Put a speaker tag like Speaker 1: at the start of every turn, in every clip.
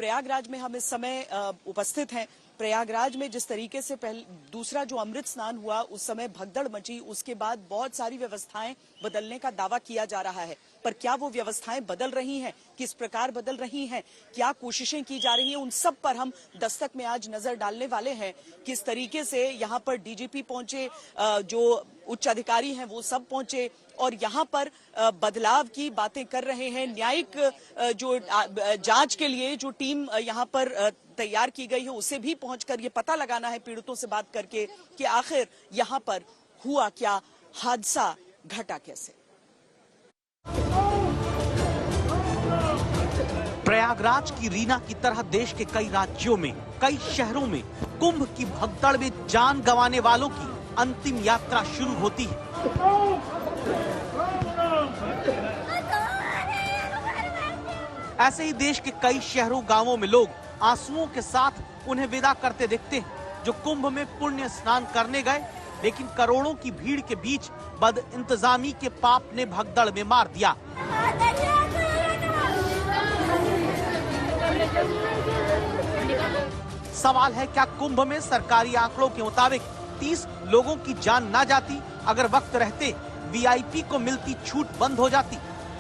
Speaker 1: प्रयागराज में हम इस समय उपस्थित हैं। प्रयागराज में जिस तरीके से दूसरा जो अमृत स्नान हुआ उस समय भगदड़ मची, उसके बाद बहुत सारी व्यवस्थाएं बदलने का दावा किया जा रहा है, पर क्या वो व्यवस्थाएं बदल रही हैं, किस प्रकार बदल रही हैं, क्या कोशिशें की जा रही हैं, उन सब पर हम दस्तक में आज नजर डालने वाले हैं। किस तरीके से यहाँ पर डीजीपी पहुंचे, जो उच्च अधिकारी हैं वो सब पहुंचे और यहाँ पर बदलाव की बातें कर रहे हैं। न्यायिक जो जांच के लिए जो टीम यहाँ पर तैयार की गई है उसे भी पहुंचकर ये पता लगाना है पीड़ितों से बात करके कि आखिर यहाँ पर हुआ क्या, हादसा घटा कैसे।
Speaker 2: प्रयागराज की रीना की तरह देश के कई राज्यों में, कई शहरों में कुंभ की भगदड़ में जान गंवाने वालों की अंतिम यात्रा शुरू होती है। ऐसे ही देश के कई शहरों गांवों में लोग आंसुओं के साथ उन्हें विदा करते दिखते हैं, जो कुंभ में पुण्य स्नान करने गए, लेकिन करोड़ों की भीड़ के बीच बद इंतजामी के पाप ने भगदड़ में मार दिया। सवाल है, क्या कुंभ में सरकारी आंकड़ों के मुताबिक 30 लोगों की जान ना जाती अगर वक्त रहते वीआईपी को मिलती छूट बंद हो जाती?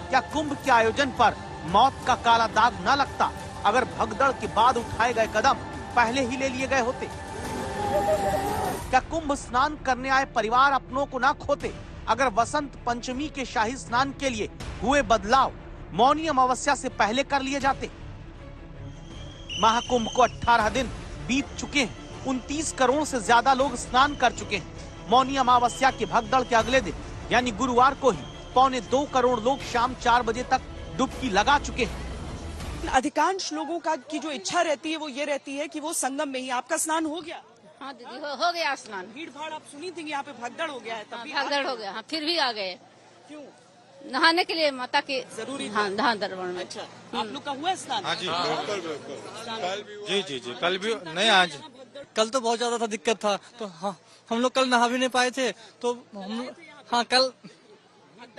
Speaker 2: क्या कुंभ के आयोजन पर मौत का काला दाग न लगता अगर भगदड़ के बाद उठाए गए कदम पहले ही ले लिए गए होते? क्या कुंभ स्नान करने आए परिवार अपनों को ना खोते अगर वसंत पंचमी के शाही स्नान के लिए हुए बदलाव मौनी अमावस्या से पहले कर लिए जाते? महाकुंभ को 18 दिन बीत चुके हैं, 29 करोड़ से ज्यादा लोग स्नान कर चुके हैं। मौनी अमावस्या के भगदड़ के अगले दिन यानी गुरुवार को ही 1.25 करोड़ लोग शाम 4 बजे तक डुबकी लगा चुके हैं।
Speaker 1: अधिकांश लोगों की जो इच्छा रहती है वो ये रहती है कि वो संगम में ही। आपका स्नान हो गया?
Speaker 3: हाँ दीदी हो गया स्नान।
Speaker 1: भीड़ भाड़ आप सुनी थी यहाँ पे भगदड़ हो गया है, तब भी
Speaker 3: भगदड़ हो गया। हाँ, फिर भी आ गए।
Speaker 1: क्यों?
Speaker 3: नहाने के लिए माता के
Speaker 1: जरूरी।
Speaker 3: हाँ दरबार में।
Speaker 1: अच्छा, आप लोग का हुआ स्नान?
Speaker 4: हाँ जी, जी कल भी नहीं, आज
Speaker 5: कल तो बहुत ज्यादा था, दिक्कत था, तो हाँ हम लोग कल नहा भी नहीं पाए थे, तो हम हाँ कल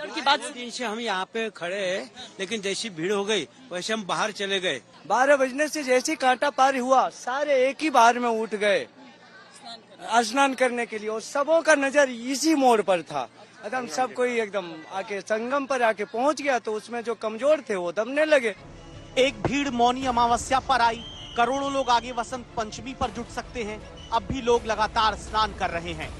Speaker 6: की बात दिन से हम यहाँ पे खड़े हैं, लेकिन जैसी भीड़ हो गई वैसे हम बाहर चले गए।
Speaker 5: 12 बजने से जैसे कांटा पार हुआ सारे एक ही बार में उठ गए स्नान करने के लिए, और सबों का नजर इसी मोड़ पर था। एकदम सब कोई एकदम आके संगम पर आके पहुँच गया, तो उसमें जो कमजोर थे वो दबने लगे।
Speaker 2: एक भीड़ मौनी अमावस्या पर आई, करोड़ों लोग आगे वसंत पंचमी पर जुट सकते हैं। अब भी लोग लगातार स्नान कर रहे हैं,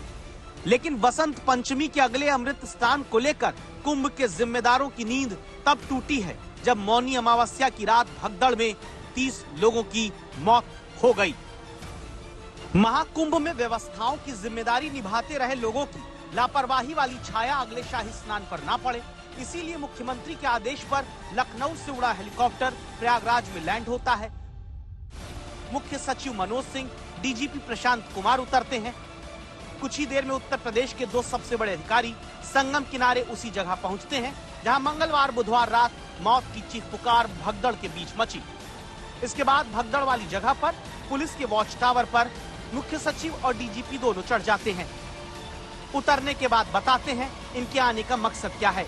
Speaker 2: लेकिन वसंत पंचमी के अगले अमृत स्नान को लेकर कुंभ के जिम्मेदारों की नींद तब टूटी है जब मौनी अमावस्या की रात भगदड़ में 30 लोगों की मौत हो गई। महाकुंभ में व्यवस्थाओं की जिम्मेदारी निभाते रहे लोगों की लापरवाही वाली छाया अगले शाही स्नान पर ना पड़े, इसीलिए मुख्यमंत्री के आदेश पर लखनऊ से उड़ा हेलीकॉप्टर प्रयागराज में लैंड होता है। मुख्य सचिव मनोज सिंह, डीजीपी प्रशांत कुमार उतरते हैं। कुछ ही देर में उत्तर प्रदेश के 2 सबसे बड़े अधिकारी संगम किनारे उसी जगह पहुंचते हैं जहां मंगलवार बुधवार रात मौत की चीख पुकार भगदड़ के बीच मची। इसके बाद भगदड़ वाली जगह पर पुलिस के वॉच टावर पर मुख्य सचिव और डीजीपी दोनों चढ़ जाते हैं। उतरने के बाद बताते हैं इनके आने का मकसद क्या है।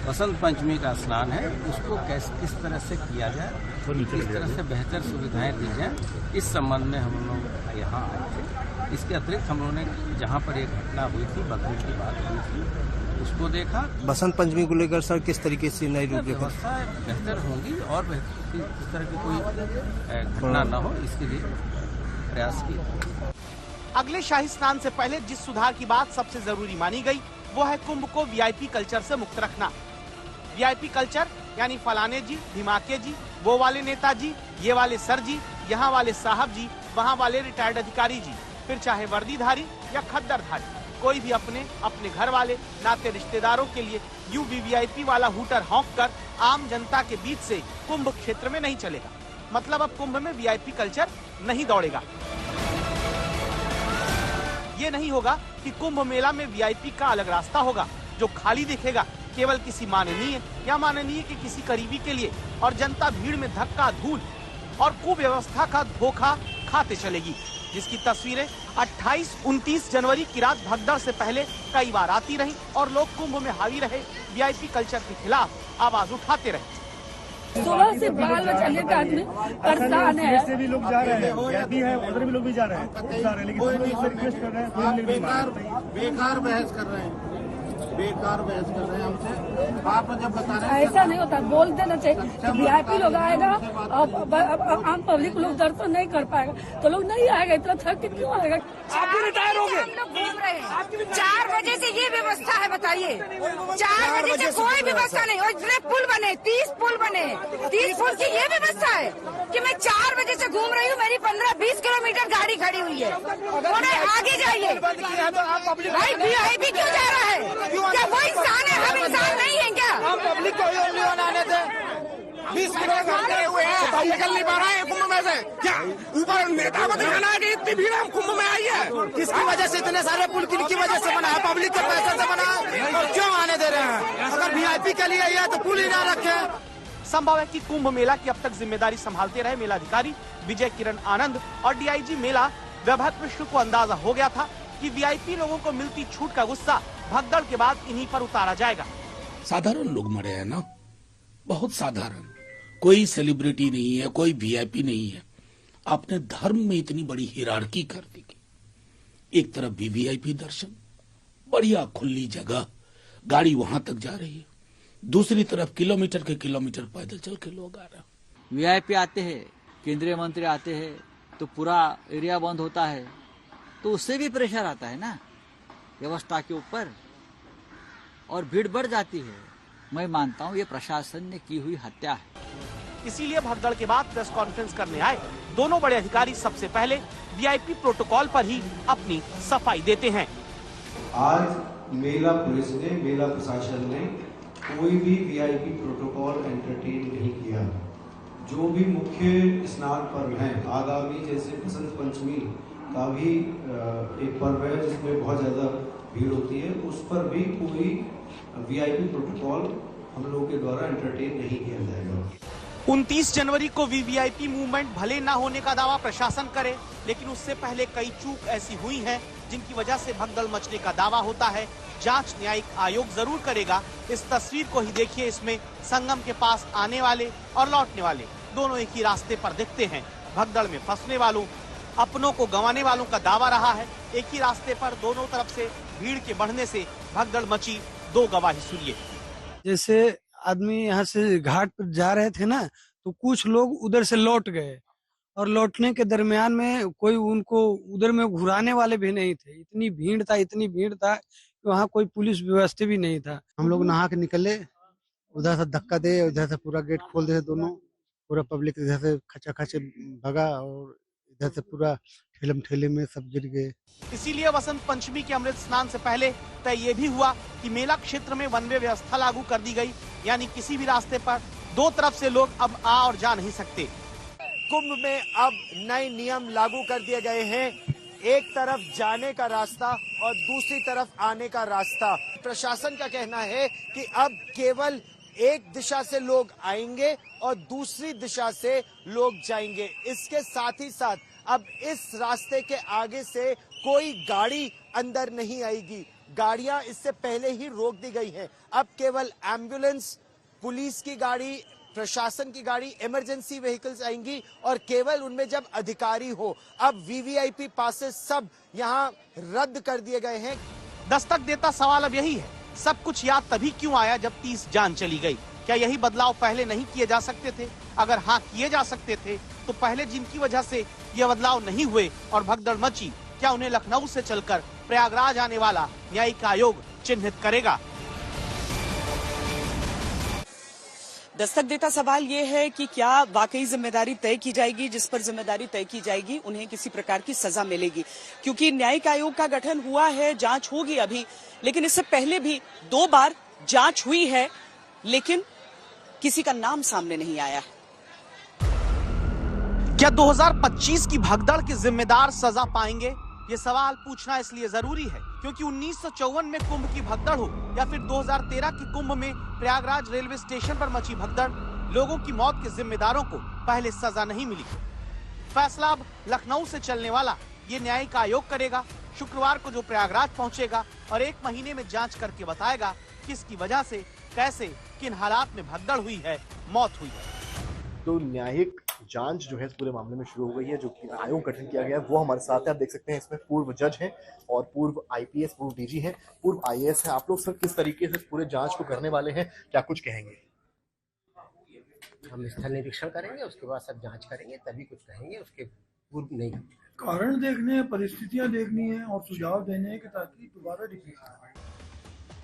Speaker 6: वसंत पंचमी का स्नान है, उसको किस तरह से किया जाए, किस तरह से बेहतर सुविधाएं दी जाए, इस संबंध में हम लोग यहाँ आए थे। इसके अतिरिक्त हम लोगों ने जहाँ पर एक घटना हुई थी, बकरी की बात हुई थी, उसको देखा।
Speaker 7: बसंत पंचमी को लेकर सर किस तरीके से नई रूपरेखा
Speaker 6: बेहतर होंगी और इस तरह की कोई घटना न हो, इसके लिए प्रयास किया।
Speaker 2: अगले शाही स्नान से पहले जिस सुधार की बात सबसे जरूरी मानी गई वो है कुंभ को वीआईपी कल्चर से मुक्त रखना। वीआईपी कल्चर यानी फलाने जी, धिमाके जी, वो वाले नेताजी, ये वाले सर जी, यहाँ वाले साहब जी, वहाँ वाले रिटायर्ड अधिकारी जी, फिर चाहे वर्दीधारी या खद्दरधारी, कोई भी अपने अपने घर वाले नाते रिश्तेदारों के लिए यूं वीवीआईपी वाला हूटर हॉक कर आम जनता के बीच से कुंभ क्षेत्र में नहीं चलेगा। मतलब अब कुंभ में वीआईपी कल्चर नहीं दौड़ेगा। ये नहीं होगा कि कुंभ मेला में वीआईपी का अलग रास्ता होगा जो खाली दिखेगा केवल किसी माननीय या माननीय के किसी करीबी के लिए, और जनता भीड़ में धक्का धूल और कुव्यवस्था का धोखा खाते चलेगी, जिसकी तस्वीरें 28-29 जनवरी की रात भगदड़ से पहले कई बार आती रही और लोग कुंभ में हावी रहे वीआईपी कल्चर के खिलाफ आवाज उठाते रहे।
Speaker 4: सुबह से बाल बच्चा लेकर आदमी परेशान है।
Speaker 8: से भी लोग जा रहे हैं, यह भी है, उधर भी लोग भी जा रहे हैं, लेकिन सब लोग रिक्वेस्ट कर रहे हैं,
Speaker 9: बेकार बहस कर रहे हैं, बेकार बहस कर रहे हैं हमसे। आप जब बता रहे हैं
Speaker 4: ऐसा नहीं होता, बोल देना चाहिए कि वीआईपी लोग आएगा और आम पब्लिक लोग दर्शन नहीं कर पाएगा तो लोग नहीं आएगा, इतना थक के क्यों आएगा?
Speaker 10: आप भी रिटायर हो गए, हम लोग घूम रहे हैं। 4 बजे से ये व्यवस्था है, बताइए 4 बजे से कोई व्यवस्था नहीं। और इतने पुल बने, 30 पुल बने, 30 पुल की ये व्यवस्था है कि मैं 4 बजे से घूम रही हूँ, मेरी 15-20 किलोमीटर गाड़ी खड़ी हुई है। थोड़े आगे जाइए भाई, वीआईपी क्यों जा रहा है? क्या वो इंसान है? हम इंसान नहीं है क्या?
Speaker 9: हम पब्लिक को आने थे, 20 मिनट खड़े हुए हैं, निकल नहीं पा रहे हैं कुंभ में से। क्या ऊपर नेता को दिखाना है कि इतनी भीड़ हम कुंभ में आई है? किसकी वजह से इतने सारे पुल किनकी वजह से बना है? पब्लिक के पैसे से बना है, और क्यों आने दे रहे हैं? अगर वीआईपी के लिए है तो पुल ही ना रखे।
Speaker 2: संभव है कि कुंभ मेला की अब तक जिम्मेदारी संभालते रहे मेलाधिकारी विजय किरण आनंद और डीआईजी मेला वैभव कृष्ण को अंदाजा हो गया था कि वीआईपी लोगों को मिलती छूट का गुस्सा भगदड़ के बाद इन्हीं पर उतारा जाएगा।
Speaker 11: साधारण लोग मरे हैं ना, बहुत साधारण, कोई सेलिब्रिटी नहीं है, कोई वीआईपी नहीं है। आपने धर्म में इतनी बड़ी हिरार्की कर दी। एक तरफ भी वीआईपी दर्शन, बढ़िया खुली जगह, गाड़ी वहां तक जा रही है, दूसरी तरफ किलोमीटर के किलोमीटर पैदल चल के लोग आ रहे हैं।
Speaker 12: वीआईपी आते हैं, केंद्रीय मंत्री आते हैं तो पूरा एरिया बंद होता है, तो उससे भी प्रेशर आता है ना व्यवस्था के ऊपर, और भीड़ बढ़ जाती है। मैं मानता हूँ ये प्रशासन ने की हुई हत्या है।
Speaker 2: इसीलिए भगदड़ के बाद प्रेस कॉन्फ्रेंस करने आए दोनों बड़े अधिकारी सबसे पहले वीआईपी प्रोटोकॉल पर ही अपनी सफाई देते हैं।
Speaker 13: आज मेला पुलिस ने, मेला प्रशासन ने कोई भी वीआईपी प्रोटोकॉल एंटरटेन नहीं किया। जो भी मुख्य स्नान पर्व हैं, आगामी जैसे बसंत पंचमी का भी एक पर्व है जिसमें बहुत ज्यादा भीड़ होती है, उस पर भी कोई वीआईपी प्रोटोकॉल हम लोगों के द्वारा एंटरटेन नहीं किया जाएगा।
Speaker 2: 29 जनवरी को वीवीआईपी मूवमेंट भले न होने का दावा प्रशासन करे, लेकिन उससे पहले कई चूक ऐसी हुई हैं जिनकी वजह से भगदड़ मचने का दावा होता है। जांच न्यायिक आयोग जरूर करेगा। इस तस्वीर को ही देखिए, इसमें संगम के पास आने वाले और लौटने वाले दोनों एक ही रास्ते पर दिखते हैं। भगदड़ में फंसने वालों, अपनों को गंवाने वालों का दावा रहा है। एक ही रास्ते पर दोनों तरफ से भीड़ के बढ़ने से भगदड़ मची। 2 गवाही सुनिए।
Speaker 5: जैसे आदमी यहाँ से घाट पर जा रहे थे ना, तो कुछ लोग उधर से लौट गए, और लौटने के दरमियान में कोई उनको उधर में घुराने वाले भी नहीं थे। इतनी भीड़ था कि वहाँ कोई पुलिस व्यवस्था भी नहीं था।
Speaker 7: हम लोग नहा के निकले, उधर से धक्का दे, उधर से पूरा गेट खोल दे, दोनों पूरा पब्लिक इधर से खचा खचे भगा, और इधर से पूरा ठेलम ठेले में सब गिर गए।
Speaker 2: इसीलिए वसंत पंचमी के अमृत स्नान से पहले तय ये भी हुआ कि मेला क्षेत्र में वन वे व्यवस्था लागू कर दी गई, यानी किसी भी रास्ते पर 2 तरफ से लोग अब आ और जा नहीं सकते।
Speaker 14: कुंभ में अब नए नियम लागू कर दिए गए हैं। एक तरफ जाने का रास्ता और दूसरी तरफ आने का रास्ता। प्रशासन का कहना है कि अब केवल एक दिशा से लोग आएंगे और दूसरी दिशा से लोग जाएंगे। इसके साथ ही साथ अब इस रास्ते के आगे से कोई गाड़ी अंदर नहीं आएगी। गाड़ियां इससे पहले ही रोक दी गई हैं। अब केवल एम्बुलेंस, पुलिस की गाड़ी, प्रशासन की गाड़ी, इमरजेंसी व्हीकल्स आएंगी, और केवल उनमें जब अधिकारी हो। अब वीवीआईपी पासेस सब यहाँ रद्द कर दिए गए हैं।
Speaker 2: दस्तक देता सवाल अब यही है, सब कुछ याद तभी क्यों आया जब 30 जान चली गई? क्या यही बदलाव पहले नहीं किए जा सकते थे? अगर हाँ किए जा सकते थे तो पहले जिनकी वजह से ये बदलाव नहीं हुए और भगदड़ मची, क्या उन्हें लखनऊ से चलकर प्रयागराज आने वाला न्यायिक आयोग चिन्हित करेगा?
Speaker 1: दस्तक देता सवाल ये है कि क्या वाकई जिम्मेदारी तय की जाएगी? जिस पर जिम्मेदारी तय की जाएगी उन्हें किसी प्रकार की सजा मिलेगी, क्योंकि न्यायिक आयोग का गठन हुआ है, जांच होगी अभी, लेकिन इससे पहले भी 2 बार जांच हुई है, लेकिन किसी का नाम सामने नहीं आया है।
Speaker 2: क्या 2025 की भगदड़ के जिम्मेदार सजा पाएंगे? ये सवाल पूछना इसलिए जरूरी है क्योंकि 1954 में कुंभ की भगदड़ हो या फिर 2013 की कुंभ में प्रयागराज रेलवे स्टेशन पर मची भगदड़, लोगों की मौत के जिम्मेदारों को पहले सजा नहीं मिली। फैसला अब लखनऊ से चलने वाला ये न्यायिक आयोग करेगा। शुक्रवार को जो प्रयागराज पहुंचेगा और 1 महीने में जांच करके बताएगा किसकी वजह से, कैसे, किन हालात में भगदड़ हुई है, मौत हुई है।
Speaker 15: तो न्यायिक जांच जो है इस पूरे मामले में शुरू हो गई है, जो कि आयोग गठन किया गया है वो हमारे साथ है। आप देख सकते हैं इसमें पूर्व जज हैं और पूर्व आईपीएस, पूर्व डीजी हैं, पूर्व आईएएस हैं। आप लोग सर किस तरीके से पूरे जांच को करने वाले हैं, क्या कुछ कहेंगे?
Speaker 16: हम स्थल निरीक्षण करेंगे, उसके बाद सब जांच करेंगे, तभी कुछ कहेंगे, उसके पूर्व नहीं।
Speaker 17: कारण देखने हैं, परिस्थितियां देखनी है और सुझाव देने हैं कि ताकि दोबारा रिपीट ना हो।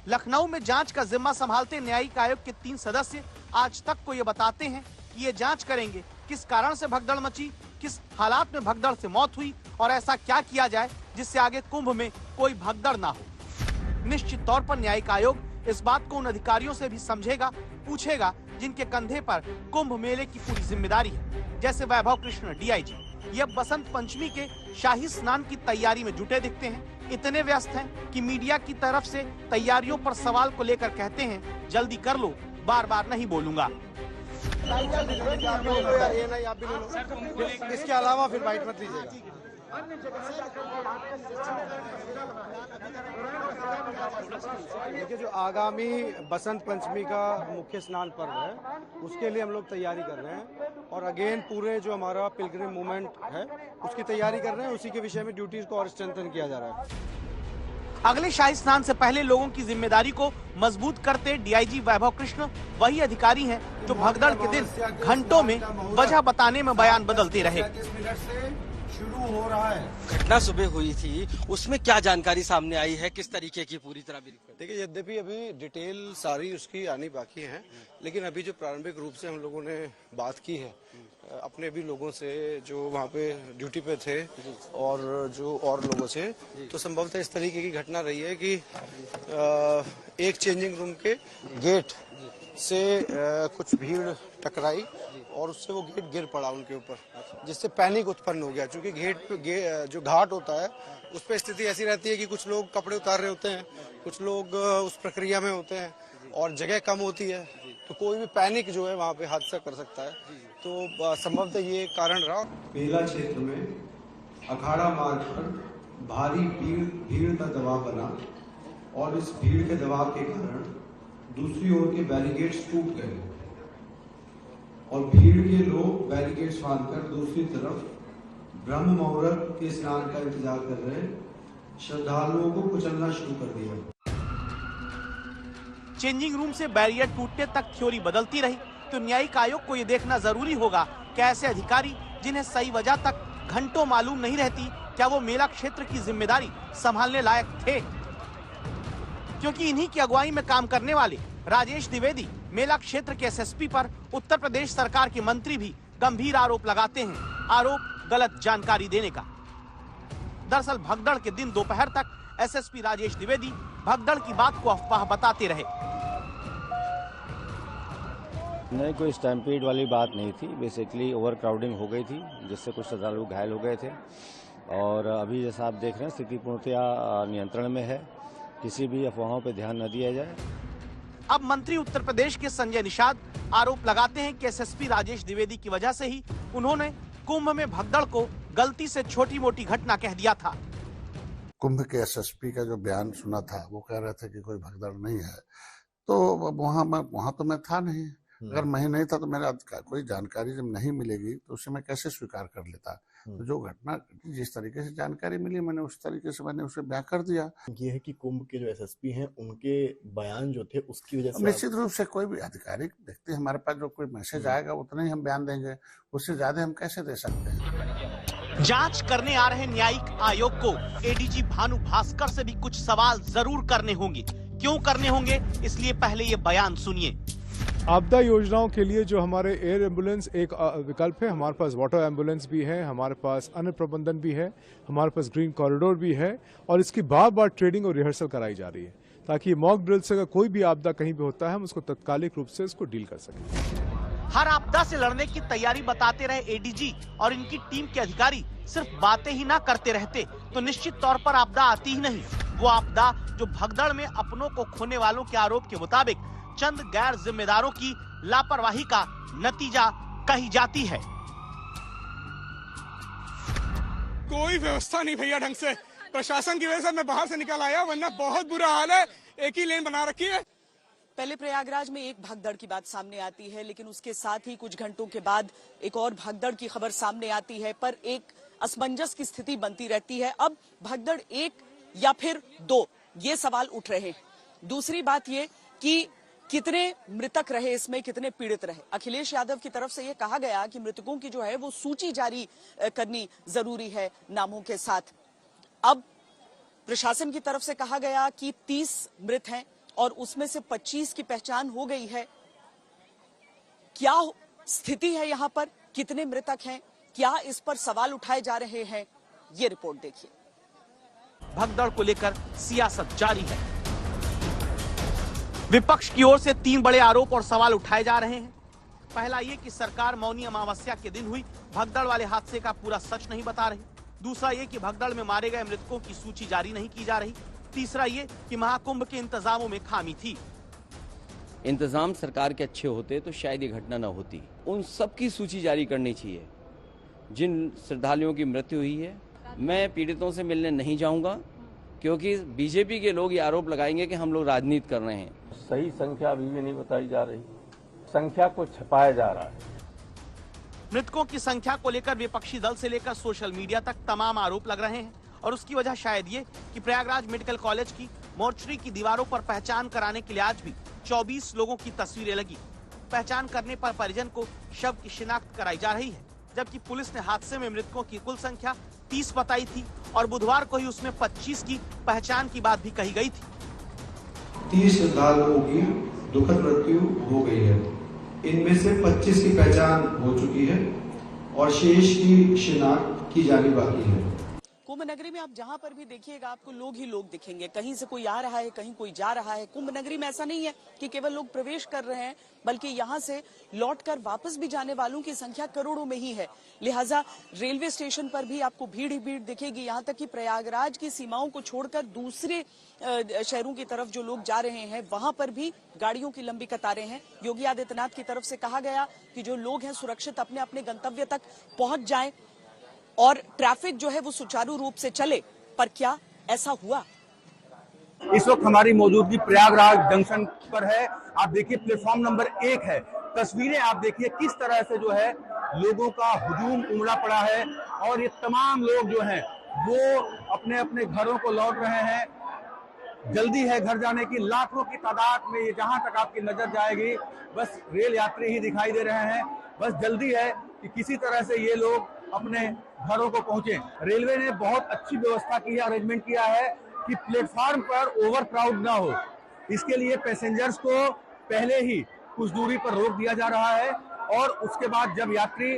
Speaker 2: लखनऊ में जांच का जिम्मा संभालते न्यायिक आयोग के 3 सदस्य आज तक को ये बताते हैं कि ये जांच करेंगे किस कारण से भगदड़ मची, किस हालात में भगदड़ से मौत हुई और ऐसा क्या किया जाए जिससे आगे कुंभ में कोई भगदड़ ना हो। निश्चित तौर पर न्यायिक आयोग इस बात को उन अधिकारियों से भी समझेगा, पूछेगा जिनके कंधे पर कुंभ मेले की पूरी जिम्मेदारी है, जैसे वैभव कृष्ण डीआईजी। ये अब बसंत पंचमी के शाही स्नान की तैयारी में जुटे दिखते हैं। इतने व्यस्त हैं कि मीडिया की तरफ से तैयारियों पर सवाल को लेकर कहते हैं, जल्दी कर लो, बार बार नहीं बोलूंगा।
Speaker 5: इसके अलावा फिर बाइट मत लीजिएगा। देखिए, जो आगामी बसंत पंचमी का मुख्य स्नान पर्व है उसके लिए हम लोग तैयारी कर रहे हैं और अगेन पूरे जो हमारा पिलग्रिम मूवमेंट है उसकी तैयारी कर रहे हैं। उसी के विषय में ड्यूटीज को और स्ट्रेंथन किया जा रहा है।
Speaker 2: अगले शाही स्नान से पहले लोगों की जिम्मेदारी को मजबूत करते डीआईजी वैभव कृष्ण वही अधिकारी हैं जो भगदड़ के दिन घंटों में वजह बताने में बयान बदलते रहे।
Speaker 5: शुरू हो रहा है।
Speaker 18: घटना सुबह हुई थी, उसमें क्या जानकारी सामने आई है, किस तरीके की पूरी तरह?
Speaker 5: देखिए, यद्यपि अभी डिटेल सारी उसकी आनी बाकी है, लेकिन अभी जो प्रारंभिक रूप से हम लोगों ने बात की है अपने भी लोगों से जो वहाँ पे ड्यूटी पे थे और जो और लोगों से, तो संभवतः इस तरीके की घटना रही है कि एक चेंजिंग रूम के गेट से कुछ भीड़ टकराई और उससे वो गेट गिर पड़ा उनके ऊपर, जिससे पैनिक उत्पन्न हो गया। क्योंकि गेट पे जो घाट होता है उस पर स्थिति ऐसी रहती है कि कुछ लोग कपड़े उतार रहे होते हैं, कुछ लोग उस प्रक्रिया में होते हैं और जगह कम होती है, तो कोई भी पैनिक जो है वहाँ पे हादसा कर सकता है। तो संभवतः ये कारण रहा।
Speaker 13: बेला क्षेत्र में अखाड़ा मार्ग पर भारी भीड़ का दबाव बना और इस भीड़ के दबाव के कारण दूसरी ओर के बैरिकेड्स टूट गए और भीड़ के लोग बैरिकेड्स बांधकर दूसरी तरफ ब्रह्म मुहूर्त के स्नान का इंतजार कर रहे श्रद्धालुओं को कुचलना शुरू कर दिया।
Speaker 2: चेंजिंग रूम से बैरियर टूटने तक थ्योरी बदलती रही, तो न्यायिक आयोग को ये देखना जरूरी होगा कि ऐसे अधिकारी जिन्हें सही वजह तक घंटों मालूम नहीं रहती, क्या वो मेला क्षेत्र की जिम्मेदारी संभालने लायक थे? क्योंकि इन्हीं की अगुवाई में काम करने वाले राजेश द्विवेदी मेला क्षेत्र के एसएसपी पर उत्तर प्रदेश सरकार के मंत्री भी गंभीर आरोप लगाते हैं, आरोप गलत जानकारी देने का। दरअसल भगदड़ के दिन दोपहर तक एसएसपी राजेश द्विवेदी भगदड़ की बात को अफवाह बताते रहे।
Speaker 19: नहीं, कोई स्टैम्पीड वाली बात नहीं थी। बेसिकली ओवर क्राउडिंग हो गई थी जिससे कुछ श्रद्धालु घायल हो गए थे और अभी जैसा आप देख रहे हैं स्थिति पूर्णतया नियंत्रण में है। किसी भी अफवाहों पर ध्यान न दिया जाए।
Speaker 2: अब मंत्री उत्तर प्रदेश के संजय निषाद आरोप लगाते हैं कि एसएसपी राजेश द्विवेदी की वजह से ही उन्होंने कुंभ में भगदड़ को गलती से छोटी मोटी घटना कह दिया था।
Speaker 20: कुंभ के एसएसपी का जो बयान सुना था वो कह रहे थे कि कोई भगदड़ नहीं है, तो वहाँ तो मैं था नहीं। अगर मैं नहीं था तो मेरा कोई जानकारी जब नहीं मिलेगी तो उसे मैं कैसे स्वीकार कर लेता। तो जो घटना जिस तरीके से जानकारी मिली मैंने उस तरीके से मैंने उसे बयां कर दिया।
Speaker 15: ये है कि कुंभ के जो एसएसपी हैं उनके बयान जो थे उसकी वजह से
Speaker 20: निश्चित रूप से कोई भी अधिकारी देखते हमारे पास जो कोई मैसेज आएगा उतना ही हम बयान देंगे, उससे ज्यादा हम कैसे दे सकते हैं।
Speaker 2: जांच करने आ रहे न्यायिक आयोग को एडीजी भानु भास्कर से भी कुछ सवाल जरूर करने होंगे। क्यों करने होंगे, इसलिए पहले ये बयान सुनिए।
Speaker 21: आपदा योजनाओं के लिए जो हमारे एयर एम्बुलेंस एक विकल्प है, हमारे पास वाटर एम्बुलेंस भी है, हमारे पास अन्य प्रबंधन भी है, हमारे पास ग्रीन कॉरिडोर भी है और इसकी बार बार ट्रेनिंग और रिहर्सल कराई जा रही है ताकि मॉक ड्रिल से अगर कोई भी आपदा कहीं भी होता है हम उसको तत्कालिक रूप से इसको डील कर सकें।
Speaker 2: हर आपदा से लड़ने की तैयारी बताते रहे एडीजी और इनकी टीम के अधिकारी सिर्फ बातें ही ना करते रहते तो निश्चित तौर पर आपदा आती ही नहीं। वो आपदा जो भगदड़ में अपनों को खोने वालों के आरोप के मुताबिक चंद गैर जिम्मेदारों की लापरवाही का नतीजा कही जाती है।
Speaker 22: कोई व्यवस्था नहीं भैया ढंग से, प्रशासन की वजह से मैं बाहर से निकल आया, वरना बहुत बुरा हाल है। एक ही लेन बना रखी है,
Speaker 1: पहले प्रयागराज में एक भगदड़ की बात सामने आती है, लेकिन उसके साथ ही कुछ घंटों के बाद एक और भगदड़ की खबर सामने आती है, पर एक असमंजस की स्थिति बनती रहती है। अब भगदड़ 1 या फिर 2, ये सवाल उठ रहे हैं। दूसरी बात ये कि कितने मृतक रहे, इसमें कितने पीड़ित रहे। अखिलेश यादव की तरफ से ये कहा गया कि मृतकों की जो है वो सूची जारी करनी जरूरी है नामों के साथ। अब प्रशासन की तरफ से कहा गया कि 30 मृत हैं और उसमें से 25 की पहचान हो गई है। क्या स्थिति है यहां पर, कितने मृतक हैं, क्या इस पर सवाल उठाए जा रहे हैं, ये रिपोर्ट देखिए।
Speaker 2: भगदड़ को लेकर सियासत जारी है। विपक्ष की ओर से 3 बड़े आरोप और सवाल उठाए जा रहे हैं। पहला ये कि सरकार मौनी अमावस्या के दिन हुई भगदड़ वाले हादसे का पूरा सच नहीं बता रही। दूसरा ये कि भगदड़ में मारे गए मृतकों की सूची जारी नहीं की जा रही। तीसरा ये कि महाकुंभ के इंतजामों में खामी थी।
Speaker 3: इंतजाम सरकार के अच्छे होते तो शायद ये घटना न होती। उन सबकी सूची जारी करनी चाहिए जिन श्रद्धालुओं की मृत्यु हुई है। मैं पीड़ितों से मिलने नहीं जाऊंगा क्योंकि बीजेपी के लोग ये आरोप लगाएंगे कि हम लोग राजनीति कर रहे हैं।
Speaker 6: सही संख्या अभी भी नहीं बताई जा रही, संख्या को छुपाया जा रहा है।
Speaker 2: मृतकों की संख्या को लेकर विपक्षी दल से लेकर सोशल मीडिया तक तमाम आरोप लग रहे हैं और उसकी वजह शायद ये कि प्रयागराज मेडिकल कॉलेज की मोर्चरी की दीवारों पर पहचान कराने के लिए आज भी 24 लोगों की तस्वीरें लगी। पहचान करने पर परिजन को शव की शिनाख्त कराई जा रही है, जबकि पुलिस ने हादसे में मृतकों की कुल संख्या 30 बताई थी और बुधवार को ही उसमें 25 की पहचान की बात भी कही गई थी।
Speaker 13: 30 श्रद्धालुओं की दुखद मृत्यु हो गई है। इनमें से 25 की पहचान हो चुकी है और शेष की शिनाख्त की जानी बाकी है।
Speaker 1: कुंभ नगरी में आप जहां पर भी देखिएगा आपको लोग ही लोग दिखेंगे। कहीं से कोई आ रहा है, कहीं कोई जा रहा है। कुंभ नगरी में ऐसा नहीं है कि केवल लोग प्रवेश कर रहे हैं, बल्कि यहां से लौटकर वापस भी जाने वालों की संख्या करोड़ों में ही है। लिहाजा रेलवे स्टेशन पर भी आपको भीड़ ही भीड़ दिखेगी। यहां तक कि प्रयागराज की सीमाओं को छोड़कर दूसरे शहरों की तरफ जो लोग जा रहे हैं, वहां पर भी गाड़ियों की लंबी कतारें हैं। योगी आदित्यनाथ की तरफ से कहा गया कि जो लोग हैं सुरक्षित अपने अपने गंतव्य तक पहुंच जाएं और ट्रैफिक जो है वो सुचारू रूप से चले। पर क्या ऐसा हुआ?
Speaker 8: इस वक्त हमारी मौजूदगी प्रयागराज जंक्शन पर है। आप देखिए प्लेटफॉर्म नंबर 1 है। तस्वीरें आप देखिए किस तरह से जो है लोगों का हुजूम उमड़ा पड़ा है और ये तमाम लोग जो हैं वो अपने अपने घरों को लौट रहे हैं। जल्दी है घर जाने की। लाखों की तादाद में ये जहां तक आपकी नजर जाएगी बस रेल यात्री ही दिखाई दे रहे हैं। बस जल्दी है कि किसी तरह से ये लोग अपने घरों को पहुंचे। रेलवे ने बहुत अच्छी व्यवस्था की है, अरेंजमेंट किया है कि प्लेटफॉर्म पर ओवर क्राउड ना हो। इसके लिए पैसेंजर्स को पहले ही कुछ दूरी पर रोक दिया जा रहा है और उसके बाद जब यात्री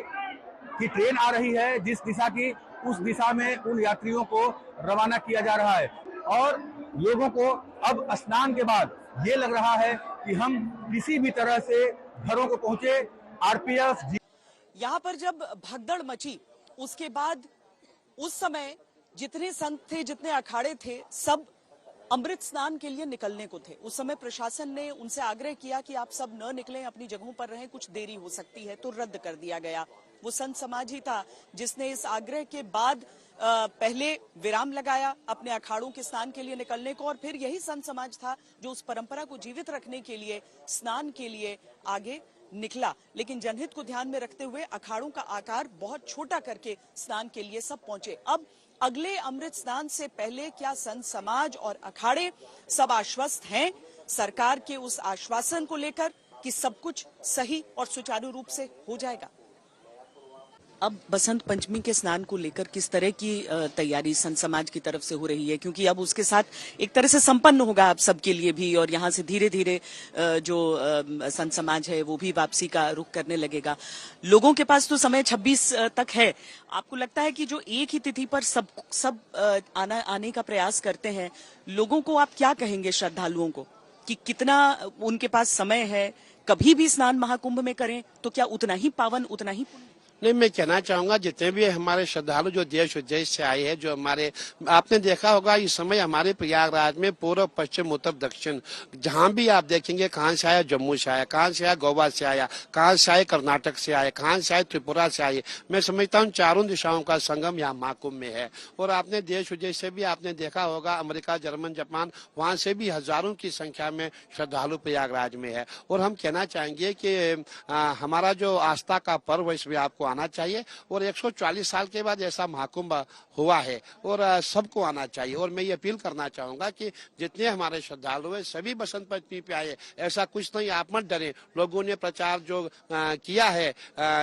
Speaker 8: की ट्रेन आ रही है जिस दिशा की, उस दिशा में उन यात्रियों को रवाना किया जा रहा है। और लोगों को अब स्नान के बाद ये लग रहा है कि हम किसी भी तरह से घरों को पहुंचे। आरपीएफ
Speaker 1: यहाँ पर जब भगदड़ मची उसके बाद उस समय जितने संत थे, जितने अखाड़े थे, सब अमृत स्नान के लिए निकलने को थे। उस समय प्रशासन ने उनसे आग्रह किया कि आप सब न निकलें, अपनी जगहों पर रहें, कुछ देरी हो सकती है, तो रद्द कर दिया गया। वो संत समाज ही था जिसने इस आग्रह के बाद पहले विराम लगाया अपने अखाड़ों के स्नान के लिए निकलने को, और फिर यही संत समाज था जो उस परंपरा को जीवित रखने के लिए स्नान के लिए आगे निकला। लेकिन जनहित को ध्यान में रखते हुए अखाड़ों का आकार बहुत छोटा करके स्नान के लिए सब पहुंचे। अब अगले अमृत स्नान से पहले क्या संत समाज और अखाड़े सब आश्वस्त हैं सरकार के उस आश्वासन को लेकर कि सब कुछ सही और सुचारू रूप से हो जाएगा? अब बसंत पंचमी के स्नान को लेकर किस तरह की तैयारी संत समाज की तरफ से हो रही है? क्योंकि अब उसके साथ एक तरह से संपन्न होगा आप सबके लिए भी, और यहाँ से धीरे धीरे जो संत समाज है वो भी वापसी का रुख करने लगेगा। लोगों के पास तो समय 26 तक है। आपको लगता है कि जो एक ही तिथि पर सब आने का प्रयास करते हैं, लोगों को आप क्या कहेंगे, श्रद्धालुओं को, कि कितना उनके पास समय है? कभी भी स्नान महाकुंभ में करें तो क्या उतना ही पावन, उतना ही?
Speaker 4: नहीं, मैं कहना चाहूंगा जितने भी हमारे श्रद्धालु जो देश विदेश से आए हैं, जो हमारे, आपने देखा होगा इस समय हमारे प्रयागराज में पूर्व पश्चिम उत्तर दक्षिण जहां भी आप देखेंगे, कहां से आया, जम्मू से आया, कहां से आया, गोवा से आया, कहां से आए, कर्नाटक से आए, कहां से आए, त्रिपुरा से आए। मैं समझता हूँ चारों दिशाओं का संगम यहाँ महाकुंभ में है। और आपने देश विदेश से भी आपने देखा होगा, अमेरिका, जर्मन, जापान, वहां से भी हजारों की संख्या में श्रद्धालु प्रयागराज में है। और हम कहना चाहेंगे कि हमारा जो आस्था का पर्व इसमें आपको आना चाहिए। और 140 साल के बाद ऐसा महाकुंभ हुआ है और सबको आना चाहिए। और मैं ये अपील करना चाहूंगा कि जितने हमारे श्रद्धालु हैं सभी बसंत पंचमी पे आए। ऐसा कुछ नहीं, आप मत डरें। लोगों ने प्रचार जो किया है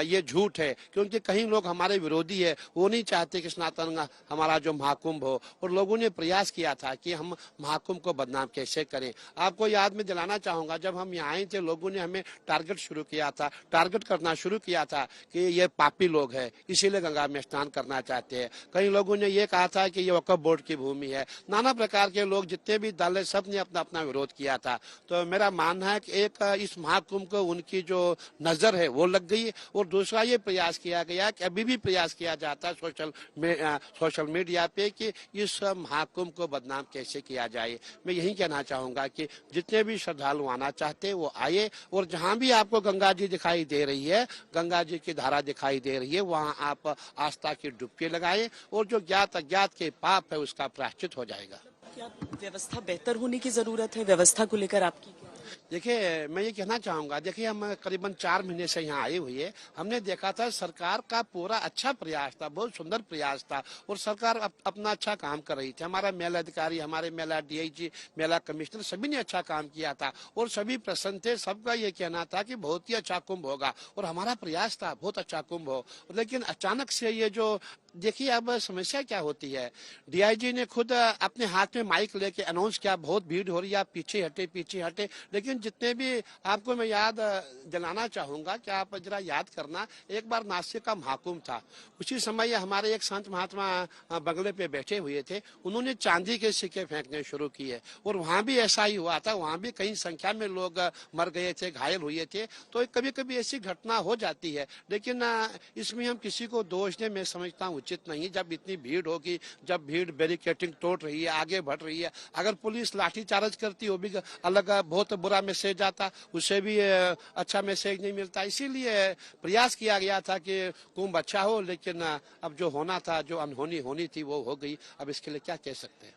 Speaker 4: ये झूठ है, क्योंकि कहीं लोग हमारे विरोधी है, वो नहीं चाहते कि सनातन हमारा जो महाकुंभ हो। और लोगों ने प्रयास किया था कि हम महाकुंभ को बदनाम कैसे करें। आपको याद में दिलाना चाहूंगा, जब हम यहाँ आए थे लोगों ने हमें टारगेट शुरू किया था, टारगेट करना शुरू किया था कि ये पापी लोग हैं, इसीलिए गंगा में स्नान करना चाहते हैं। कई लोगों ने ये कहा था कि ये वक्फ बोर्ड की भूमि है। नाना प्रकार के लोग, जितने भी दल है, सब ने अपना अपना विरोध किया था। तो मेरा मानना है कि एक इस महाकुंभ को उनकी जो नजर है वो लग गई। और दूसरा ये प्रयास किया गया कि अभी भी प्रयास किया जाता है सोशल मीडिया पे कि इस महाकुंभ को बदनाम कैसे किया जाए। मैं यही कहना चाहूंगा कि जितने भी श्रद्धालु आना चाहते हैं वो आए। और जहां भी आपको गंगा जी दिखाई दे रही है, गंगा जी की धारा दिखाई दे रही है, वहां आप आस्था की डुबकी लगाए और जो ज्ञात अज्ञात के पाप है उसका प्रायश्चित हो जाएगा।
Speaker 1: क्या व्यवस्था बेहतर होने की जरूरत है? व्यवस्था को लेकर आपकी
Speaker 4: देखिए, मैं ये कहना चाहूंगा, देखिए हम करीबन 4 महीने से यहाँ आए हुए, हमने देखा था सरकार का पूरा अच्छा प्रयास था, बहुत सुंदर प्रयास था और सरकार अपना अच्छा काम कर रही थी। हमारा मेला अधिकारी, हमारे मेला डीआईजी, मेला कमिश्नर, सभी ने अच्छा काम किया था और सभी प्रसन्न थे। सबका ये कहना था कि बहुत ही अच्छा कुंभ होगा और हमारा प्रयास था बहुत अच्छा कुंभ हो। लेकिन अचानक से ये जो देखिए, अब समस्या क्या होती है, डीआईजी ने खुद अपने हाथ में माइक लेके अनाउंस किया, बहुत भीड़ हो रही है, आप पीछे हटे पीछे हटे। लेकिन जितने भी आपको मैं याद दिलाना चाहूंगा कि आप जरा याद करना, एक बार नासिक का महाकुंभ था, उसी समय हमारे एक संत महात्मा बंगले पे बैठे हुए थे, उन्होंने चांदी के सिक्के फेंकने शुरू किए और वहां भी ऐसा ही हुआ था। वहां भी कई संख्या में लोग मर गए थे, घायल हुए थे। तो कभी कभी ऐसी घटना हो जाती है, लेकिन इसमें हम किसी को दोष दें, मैं समझता हूँ उचित नहीं। जब इतनी भीड़ होगी, जब भीड़ बैरिकेडिंग तोड़ रही है, आगे बढ़ रही है, अगर पुलिस लाठीचार्ज करती वो भी अलग बहुत बुरा मैसेज आता, उससे भी अच्छा मैसेज नहीं मिलता। इसीलिए प्रयास किया गया था कि कुंभ अच्छा हो, लेकिन अब जो होना था, जो अनहोनी होनी थी वो हो गई। अब इसके लिए क्या कह सकते हैं।